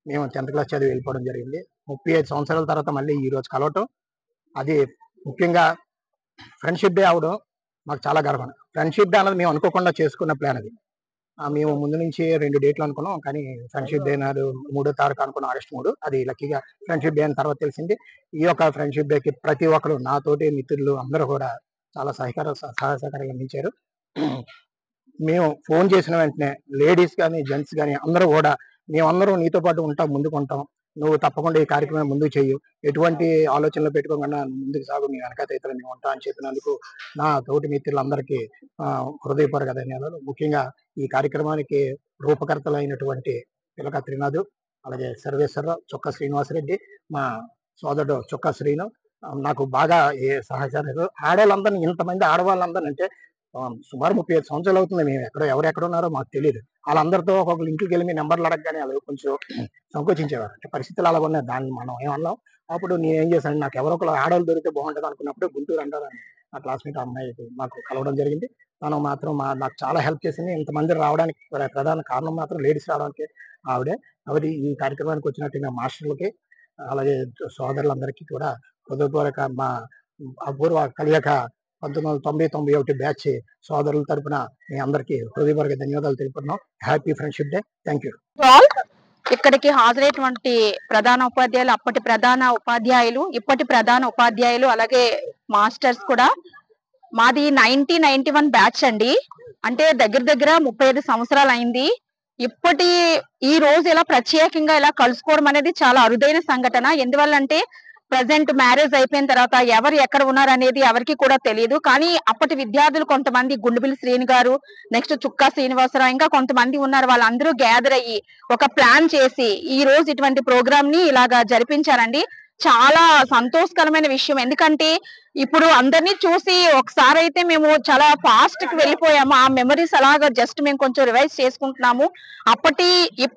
మేము 10th క్లాస్ చదివి వెళ్ళిపోవడం జరిగింది. 35 సంవత్సరాల తర్వాత మళ్ళీ ఈ రోజు కలవటం, అది ముఖ్యంగా ఫ్రెండ్షిప్ డే అవడం మాకు చాలా గర్వం. ఫ్రెండ్షిప్ డే అన్నది మేము అనుకోకుండా చేసుకున్న ప్లాన్ అది. మేము ముందు నుంచి 2 డేట్లు అనుకున్నాం, కానీ ఫ్రెండ్షిప్ డే నాడు 3వ తారీఖు అనుకున్నాం, ఆగస్టు 3. అది లక్కీగా ఫ్రెండ్షిప్ డే అని తర్వాత తెలిసింది. ఈ యొక్క ఫ్రెండ్షిప్ డేకి ప్రతి ఒక్కరు నాతోటి మిత్రులు అందరూ కూడా చాలా సహకారంగా అందించారు. మేము ఫోన్ చేసిన వెంటనే లేడీస్ కానీ జెంట్స్ కానీ అందరూ కూడా మేమందరం నీతో పాటు ఉంటాం, ముందుకు ఉంటాం, నువ్వు తప్పకుండా ఈ కార్యక్రమం ముందుకు చెయ్యు, ఎటువంటి ఆలోచనలు పెట్టుకోకుండా ముందుకు సాగు, మీ వెనకాత ఇతరులు మేము ఉంటాం అని చెప్పినందుకు నా తోటి మిత్రులందరికీ హృదయపూర్వక ధన్యవాదాలు. ముఖ్యంగా ఈ కార్యక్రమానికి రూపకర్తలైనటువంటి పిలక త్రినాథు, అలాగే సర్వేశ్వరరావు, చొక్కా శ్రీనివాసరెడ్డి, మా సోదరుడు చొక్కా శ్రీను నాకు బాగా సహచరులు. ఆడవాళ్ళందరినీ, ఇంతమంది ఆడవాళ్ళందరినీ అంటే సుమారు 35 సంవత్సరాలు అవుతుంది. మేము ఎవరెక్కడ ఉన్నారో మాకు తెలియదు. వాళ్ళందరితో ఒక్కొక్కరు ఇంటికి వెళ్ళి మీ నెంబర్లు అడగగానే వాళ్ళు కొంచెం సంకోచించేవారు. అంటే పరిస్థితులు అలా ఉన్నాయి. దాన్ని మనం ఏమన్నాం. అప్పుడు నేను ఏం చేశాను, నాకు ఎవరో ఒకరు ఆడవాళ్ళు దొరికితే బాగుంటుంది అనుకున్నప్పుడు గుంటూరు అంటారని నా క్లాస్మేట్ అమ్మాయి మాకు కలవడం జరిగింది. తను మాత్రం నాకు చాలా హెల్ప్ చేసింది. ఇంతమంది రావడానికి ప్రధాన కారణం మాత్రం లేడీస్ రావడానికి ఆవిడే. కాబట్టి ఈ కార్యక్రమానికి వచ్చినట్టు మాస్టర్లకి అలాగే సోదరులందరికీ కూడా హృదయపూర్వక మా అపూర్వ కలియక 1990-91 బ్యాచ్ సోదరుల తరపున మీ అందరికీ హృదయపూర్వక ధన్యవాదాలు తెలుపుతున్నాం. Happy friendship day. Thank you. ఇక్కడికి హాజరైనటువంటి ప్రధాన ఉపాధ్యాయులు, అప్పటి ప్రధాన ఉపాధ్యాయులు, ఇప్పటి ప్రధాన ఉపాధ్యాయులు, అలాగే మాస్టర్స్ కూడా. మాది 1991 బ్యాచ్ అండి. అంటే దగ్గర దగ్గర 35 సంవత్సరాలు అయింది. ఈ రోజు ఇలా ప్రత్యేకంగా ఇలా కలుసుకోవడం అనేది చాలా అరుదైన సంఘటన. ఎందువల్లంటే ప్రజెంట్ మ్యారేజ్ అయిపోయిన తర్వాత ఎవరు ఎక్కడ ఉన్నారు అనేది ఎవరికి కూడా తెలియదు. కానీ అప్పటి విద్యార్థులు కొంతమంది, గుండుబిల్లి శ్రీని గారు, నెక్స్ట్ చుక్కా శ్రీనివాసరావు, ఇంకా కొంతమంది ఉన్నారు. వాళ్ళందరూ గ్యాదర్ అయ్యి ఒక ప్లాన్ చేసి ఈ రోజు ఇటువంటి ప్రోగ్రామ్ ని ఇలాగా జరిపించారండి. చాలా సంతోషకరమైన విషయం. ఎందుకంటే ఇప్పుడు అందరినీ చూసి ఒకసారి అయితే మేము చాలా ఫాస్ట్ కి వెళ్ళిపోయాము. ఆ మెమరీస్ అలాగా జస్ట్ మేము కొంచెం రివైజ్ చేసుకుంటున్నాము.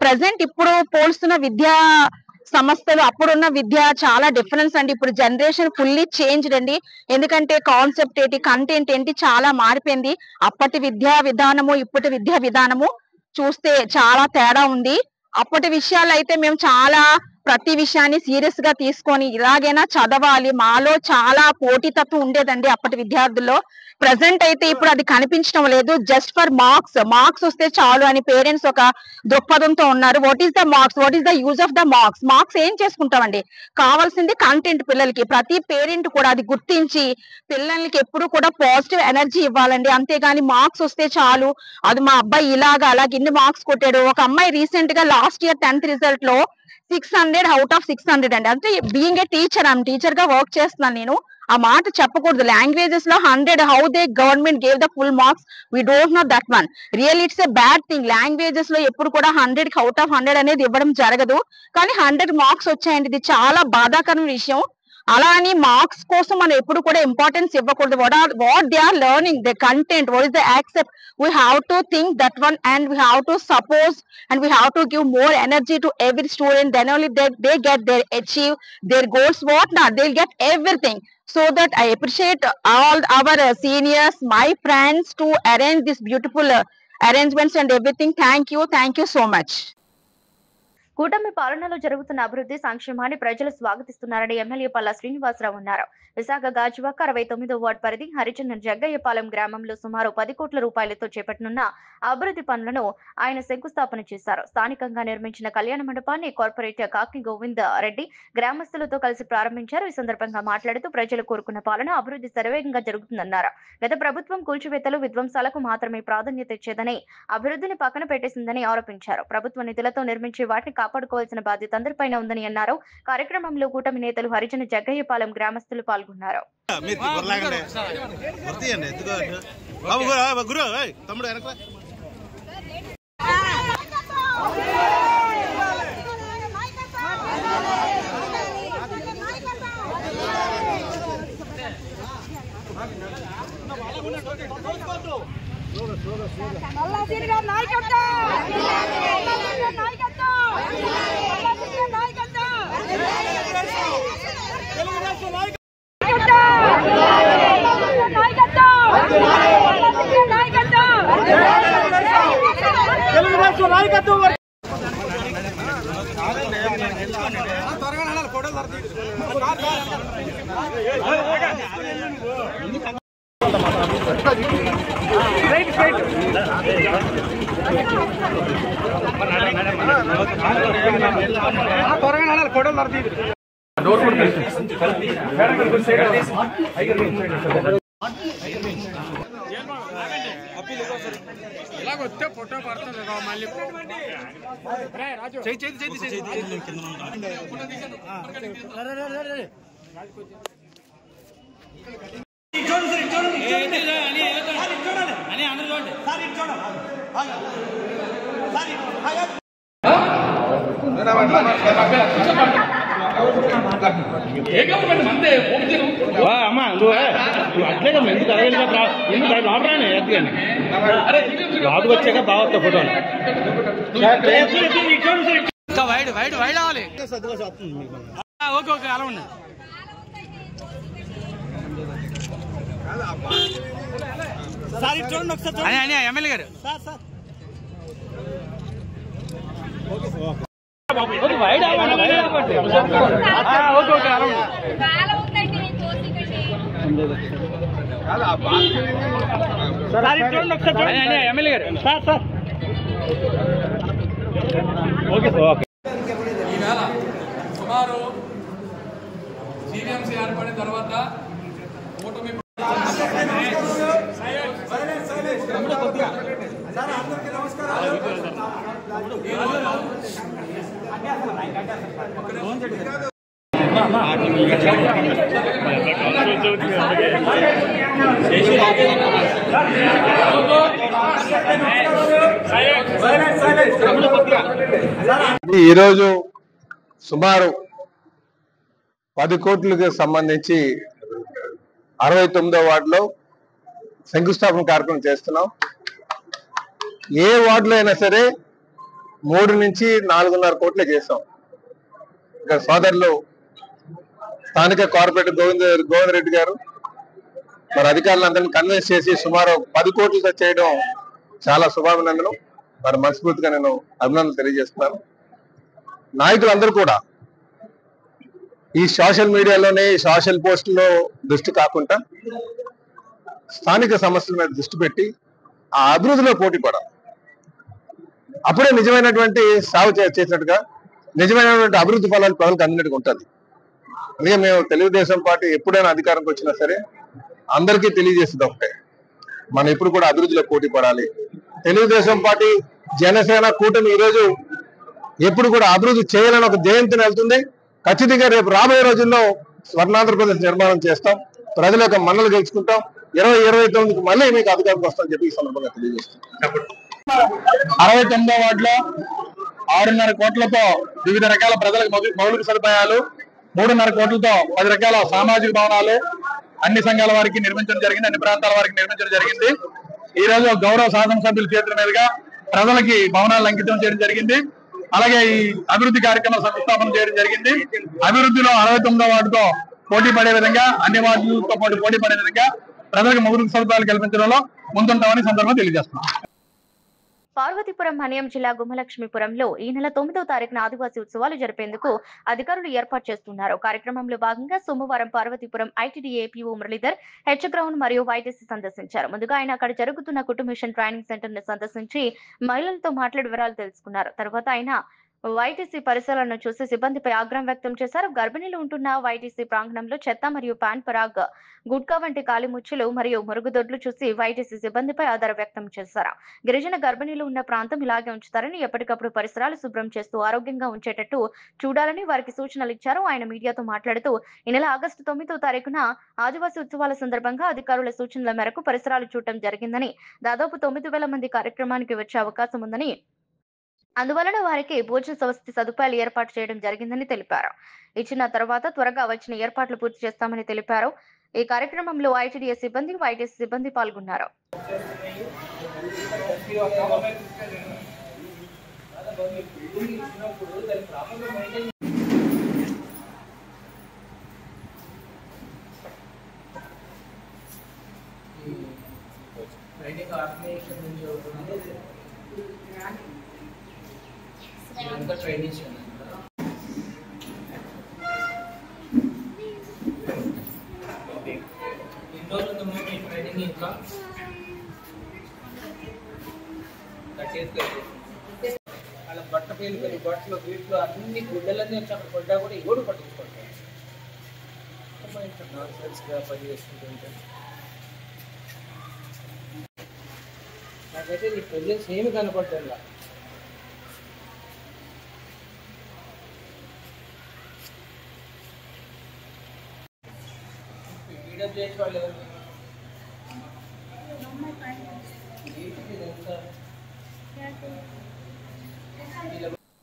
ప్రజెంట్ ఇప్పుడు పోల్స్తున్న విద్యా సంస్థలు, అప్పుడున్న విద్య చాలా డిఫరెన్స్ అండి. ఇప్పుడు జనరేషన్ ఫుల్లీ చేంజ్డ్ అండి. ఎందుకంటే కాన్సెప్ట్ ఏంటి, కంటెంట్ ఏంటి చాలా మారిపోయింది. అప్పటి విద్యా విధానము, ఇప్పటి విద్యా విధానము చూస్తే చాలా తేడా ఉంది. అప్పటి విషయాలు అయితే మేము చాలా ప్రతి విషయాన్ని సీరియస్ గా తీసుకొని ఇలాగైనా చదవాలి, మాలో చాలా పోటీతత్వం ఉండేదండి అప్పటి విద్యార్థుల్లో. ప్రెసెంట్ అయితే ఇప్పుడు అది కనిపించడం లేదు. జస్ట్ ఫర్ మార్క్స్ వస్తే చాలు అని పేరెంట్స్ ఒక దృక్పథంతో ఉన్నారు. What is the marks, what is the use of the marks ఏం చేసుకుంటామండి? కావాల్సింది కంటెంట్. పిల్లలకి ప్రతి పేరెంట్ కూడా అది గుర్తించి పిల్లలకి ఎప్పుడు కూడా పాజిటివ్ ఎనర్జీ ఇవ్వాలండి. అంతేగాని మార్క్స్ వస్తే చాలు, అది మా అబ్బాయి అలాగే ఇన్ని మార్క్స్ కొట్టాడు. ఒక అమ్మాయి రీసెంట్ గా లాస్ట్ ఇయర్ 10th రిజల్ట్ లో 600 అవుట్ ఆఫ్ 600 అండి. అంటే బీయింగ్ ఏ టీచర్ గా వర్క్ చేస్తున్నాను నేను. ఆ మాట చెప్పకూడదు. లాంగ్వేజెస్ లో 100 how they government gave the full marks, we don't know that one. Real it's a bad thing. Languages లో ఎప్పుడు కూడా 100 అవుట్ ఆఫ్ 100 అనేది ఇవ్వడం జరగదు. కానీ 100 మార్క్స్ వచ్చాయండి. ఇది చాలా బాధాకరమైన విషయం. అలా అని మార్క్స్ కోసం మనం ఎప్పుడు కూడా ఇంపార్టెన్స్ ఇవ్వకూడదు. What they are learning, the content, what is the accept, we have to think that one, and we have to suppose, and we have to give more energy to every student. Then only they get their achieve their goals. What not, they'll get everything. So that I appreciate all our seniors, my friends, to arrange this beautiful arrangements and everything. Thank you so much. కూటమి పాలనలో జరుగుతున్న అభివృద్ధి సంక్షేమాన్ని ప్రజలు స్వాగతిస్తున్నారని MLA Palla Srinivasarao అన్నారు. Visakha Gajuwaka 69వ ward పరిధి హరిచందన్ జగ్గయ్యపాలెం గ్రామంలో సుమారు 10 కోట్ల రూపాయలతో చేపట్టనున్న అభివృద్ధి పనులను ఆయన శంకుస్థాపన చేశారు. స్థానికంగా నిర్మించిన కళ్యాణ మండపాన్ని కార్పొరేటర్ కాకి గోవింద రెడ్డి గ్రామస్తులతో కలిసి ప్రారంభించారు. ఈ సందర్భంగా మాట్లాడుతూ ప్రజలు కోరుకున్న పాలన అభివృద్ధి శరవేగంగా జరుగుతుందన్నారు. గత ప్రభుత్వం కూల్చివేతలు, విధ్వంసాలకు మాత్రమే ప్రాధాన్యత ఇచ్చేదని, అభివృద్ధిని పక్కన పెట్టేసిందని ఆరోపించారు. ప్రభుత్వ నిధులతో నిర్మించే వాటిని కాపాడుకోవాల్సిన బాధ్యత అందరిపైన ఉందని అన్నారు. కార్యక్రమంలో కూటమి నేతలు హరిజన జగ్గయ్యపాలెం గ్రామస్తులు పాల్గొన్నారు. వచ్చాక బాగా ఫోటో ఓకే ఓకే అలా ఉన్నాయి. సార్ ఇటు చూడండి ఒకసారి అని ఎమ్మెల్యే గారు వైడ్ ఓకే ఓకే అలా ఉంది. సార్ ఇటు చూడండి ఒకసారి ఎమ్మెల్యే గారు సార్ సార్ ఓకే ఓకే. ఈవేళ సుమారు జీవీఎంసీ ఏర్పడిన తర్వాత కూటమి ఈరోజు సుమారు 10 కోట్లకు సంబంధించి 69వ వార్డులో శంకుస్థాపన కార్యక్రమం చేస్తున్నాం. ఏ వార్డులో అయినా సరే 3 నుంచి 4.5 కోట్లే చేస్తాం. ఇక్కడ సోదరులు స్థానిక కార్పొరేటర్ గోవింద్ రెడ్డి గారు మరి అధికారులందరినీ కన్విన్స్ చేసి సుమారు 10 కోట్లతో చేయడం చాలా శుభాభినందనం. మరి మనస్ఫూర్తిగా నేను అభినందనలు తెలియజేస్తున్నాను. నాయకులందరూ కూడా ఈ సోషల్ మీడియాలోనే సోషల్ పోస్టుల్లో దృష్టి కాకుండా స్థానిక సమస్యల మీద దృష్టి పెట్టి ఆ అభివృద్ధిలో పోటీ పడాలి. అప్పుడే నిజమైనటువంటి సాగు చేసినట్టుగా నిజమైనటువంటి అభివృద్ధి ఫలాలు ప్రజలకు అందినట్టుగా ఉంటుంది. అందుకే మేము తెలుగుదేశం పార్టీ ఎప్పుడైనా అధికారంకి వచ్చినా సరే అందరికీ తెలియజేస్తుంది ఒకటే, మనం ఇప్పుడు కూడా అభివృద్ధిలో పోటీ పడాలి. తెలుగుదేశం పార్టీ జనసేన కూటమి ఈరోజు ఎప్పుడు కూడా అభివృద్ధి చేయాలని ఒక జయంతిని వెళ్తుంది. ఖచ్చితంగా రేపు రాబోయే రోజుల్లో స్వర్ణాంధ్రప్రదేశ్ నిర్మాణం చేస్తాం, ప్రజల యొక్క మన్నలు గెలుచుకుంటాం. 2029కి మళ్ళీ మీకు అధికారంకి వస్తామని చెప్పి ఈ సందర్భంగా తెలియజేస్తాం. 69వ వార్డులో 6.5 కోట్లతో వివిధ రకాల ప్రజలకు మౌలిక సదుపాయాలు, 3.5 కోట్లతో 10 రకాల సామాజిక భవనాలు అన్ని సంఘాల వారికి నిర్మించడం జరిగింది, అన్ని ప్రాంతాల వారికి నిర్మించడం జరిగింది. ఈ రోజు గౌరవ శాసనసభ్యుల చేతుల మీదుగా ప్రజలకి భవనాలు అంకితం చేయడం జరిగింది. అలాగే ఈ అభివృద్ధి కార్యక్రమాల శంకుస్థాపన చేయడం జరిగింది. అభివృద్ధిలో 69వ వార్డుతో పోటీ పడే విధంగా, అన్ని వార్డులతో పోటీ పడే విధంగా ప్రజలకు మౌలిక సదుపాయాలు కల్పించడంలో ముందుంటామని సందర్భంగా తెలియజేస్తున్నాం. పార్వతీపురం మన్యం జిల్లా గుమ్మలక్ష్మీపురంలో ఈ నెల 9వ తారీఖున ఆదివాసీ ఉత్సవాలు జరిపేందుకు అధికారులు ఏర్పాటు చేస్తున్నారు. కార్యక్రమంలో భాగంగా సోమవారం Parvathipuram ITDA PO Muralidhar H ground మరియు వైటీసీ సందర్శించారు. ముందుగా ఆయన అక్కడ జరుగుతున్న కుటుంబ మిషన్ ట్రైనింగ్ సెంటర్ ని సందర్శించి మహిళలతో మాట్లాడి వివరాలు తెలుసుకున్నారు. తర్వాత ఆయన వైటీసీ పరిసరాలను చూసి సిబ్బందిపై ఆగ్రహం వ్యక్తం చేశారు. గర్భిణీలు ఉంటున్న వైటీసీ ప్రాంగణంలో చెత్త మరియు పాన్ పరాగ్, గుట్కా వంటి కాలిముచ్చులు మరియు మురుగుదొడ్లు చూసి వైటీసీ సిబ్బందిపై ఆదర వ్యక్తం చేశారు. గిరిజన గర్భిణీలు ఉన్న ప్రాంతం ఇలాగే ఉంచుతారని, ఎప్పటికప్పుడు పరిసరాలు శుభ్రం చేస్తూ ఆరోగ్యంగా ఉంచేటట్టు చూడాలని వారికి సూచనలు ఇచ్చారు. ఆయన మీడియాతో మాట్లాడుతూ ఈ నెల ఆగస్టు 9వ తారీఖున ఆదివాసీ ఉత్సవాల సందర్భంగా అధికారుల సూచనల మేరకు పరిసరాలు చూడటం జరిగిందని, దాదాపు 9,000 మంది కార్యక్రమానికి వచ్చే అవకాశం ఉందని, అందువలన వారికి భోజన వసతి సదుపాయాలు ఏర్పాటు చేయడం జరిగిందని తెలిపారు. ఇచ్చిన తర్వాత త్వరగా వచ్చిన ఏర్పాట్లు పూర్తి చేస్తామని తెలిపారు. ఈ కార్యక్రమంలో ఐటీడీఎస్ సిబ్బంది, వైటీసీ సిబ్బంది పాల్గొన్నారు. ట్రైనింగ్ ఇంకా వాళ్ళ బట్ట పేలుకొని బట్టలు వీటిలో అన్ని గుడ్డలన్నీ వచ్చి అక్కడ పడ్డా కూడా ఎవడు పట్టించుకుంటారు. పని చేసుకుంటుంటే నాకైతే నీ ప్రెజెన్స్ ఏమి కనపడటంలా. ఈడబ్ల్యూహెచ్ వాళ్ళు ఎవరు?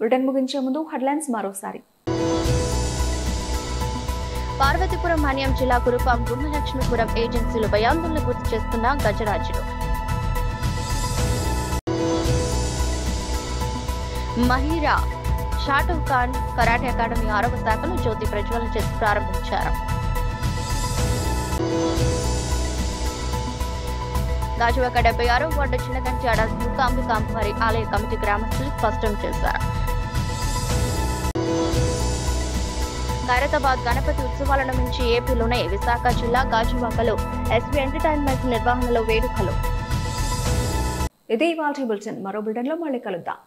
బ్రిటన్ ముగించే ముందు హెడ్లైన్స్ మరోసారి. పార్వతీపురం మన్యం జిల్లా కురుపాం గుమ్మలక్ష్మీపురం ఏజెన్సీలు భయాందోళన గుర్తు చేస్తున్న గజరాజులు. మహిరా షాటవ్ ఖాన్ కరాటే అకాడమీ 6వ శాఖను జ్యోతి ప్రజ్వలన చేసి ప్రారంభించారు. గాజువాక 76వ వార్డు చిన్నగంట్యాడ మూకాంబిక అమ్మవారి ఆలయ కమిటీ గ్రామస్తులు స్పష్టం చేశారు. ఖైరతాబాద్ గణపతి ఉత్సవాలను మించి ఏపీలోనే విశాఖ జిల్లా గాజువాకలో ఎస్వీ ఎంటర్టైన్మెంట్ నిర్వహణలో వేడుకలు. ఇది ఇవాల్టి బులెటిన్. మరో బులెటిన్లో మళ్ళీ కలుద్దాం.